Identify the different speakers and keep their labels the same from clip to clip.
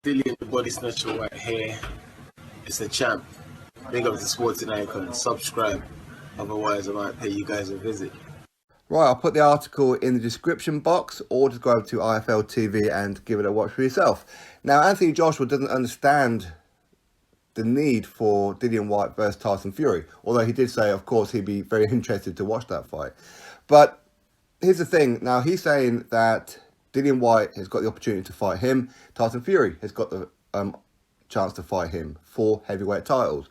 Speaker 1: Dillian the Body Snatcher right here. It's a champ. Big up to Sporting Icon. Subscribe. Otherwise, I might pay you guys a visit.
Speaker 2: Right, I'll put the article in the description box, or just go over to IFL TV and give it a watch for yourself. Now, Anthony Joshua doesn't understand the need for Dillian Whyte versus Tyson Fury, although he did say, of course, he'd be very interested to watch that fight. But here's the thing. Now, he's saying that Dillian Whyte has got the opportunity to fight him. Tyson Fury has got the chance to fight him for heavyweight titles.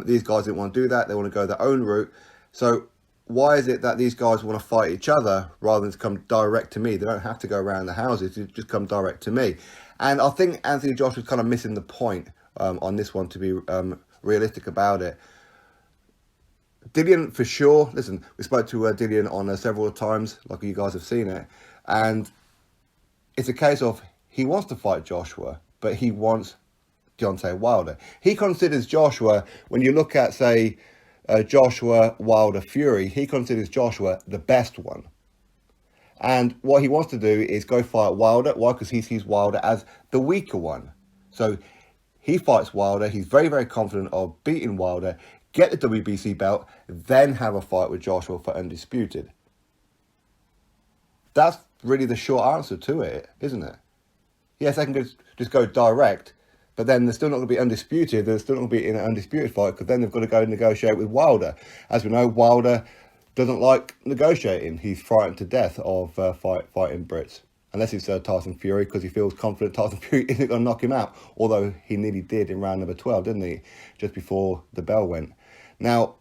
Speaker 2: These guys didn't want to do that. They want to go their own route. So why is it that these guys want to fight each other rather than to come direct to me? They don't have to go around the houses. They just come direct to me. And I think Anthony Joshua's kind of missing the point on this one, to be realistic about it. Dillian, for sure. Listen, we spoke to Dillian on several times, like you guys have seen it. And it's a case of he wants to fight Joshua, but he wants Deontay Wilder. He considers Joshua, when you look at, say, Joshua, Wilder, Fury, he considers Joshua the best one. And what he wants to do is go fight Wilder. Why? Because he sees Wilder as the weaker one. So he fights Wilder. He's very, very confident of beating Wilder, get the WBC belt, then have a fight with Joshua for undisputed. That's really the short answer to it, isn't it? Yes, they can just go direct, but then they're still not going to be undisputed. They're still not going to be in an undisputed fight, because then they've got to go negotiate with Wilder. As we know, Wilder doesn't like negotiating. He's frightened to death of fighting Brits, unless it's Tyson Fury, because he feels confident Tyson Fury isn't going to knock him out, although he nearly did in round number 12, didn't he, just before the bell went. Now,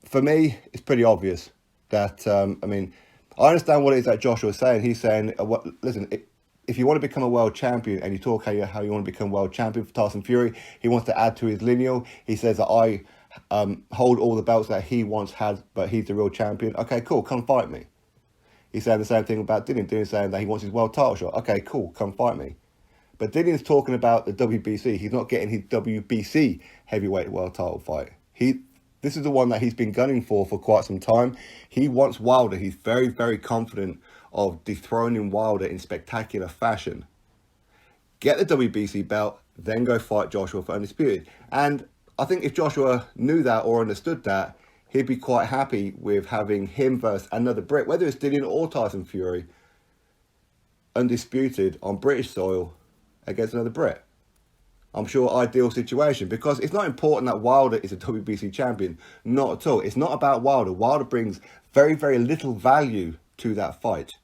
Speaker 2: for me, it's pretty obvious that, I understand what it is that Joshua is saying. He's saying, listen, if you want to become a world champion and you talk how you want to become world champion for Tyson Fury, he wants to add to his lineal. He says that I hold all the belts that he once had, but he's the real champion. Okay, cool, come fight me. He's saying the same thing about Dillian. Dillian's saying that he wants his world title shot. Okay, cool, come fight me. But Dillian's talking about the WBC. He's not getting his WBC heavyweight world title fight. This is the one that he's been gunning for quite some time. He wants Wilder. He's very, very confident of dethroning Wilder in spectacular fashion. Get the WBC belt, then go fight Joshua for undisputed. And I think if Joshua knew that or understood that, he'd be quite happy with having him versus another Brit, whether it's Dillian or Tyson Fury, undisputed on British soil against another Brit. I'm sure ideal situation, because it's not important that Wilder is a WBC champion. Not at all. It's not about Wilder. Wilder brings very, very little value to that fight.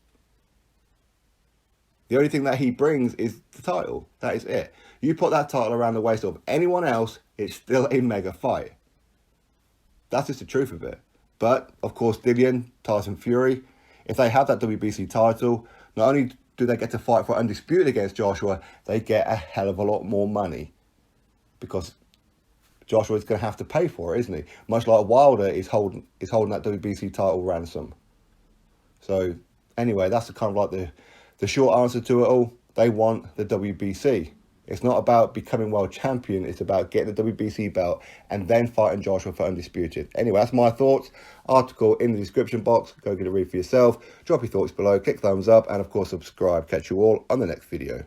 Speaker 2: The only thing that he brings is the title. That is it. You put that title around the waist of anyone else, it's still a mega fight. That's just the truth of it. But, of course, Dillian, Tyson Fury, if they have that WBC title, not only do they get to fight for undisputed against Joshua, they get a hell of a lot more money, because Joshua is going to have to pay for it, isn't he? Much like Wilder is holding that WBC title ransom. So anyway, that's kind of like the short answer to it all. They want the WBC. It's not about becoming world champion. It's about getting the WBC belt and then fighting Joshua for undisputed. Anyway, that's my thoughts. Article in the description box. Go get a read for yourself. Drop your thoughts below. Click thumbs up. And, of course, subscribe. Catch you all on the next video.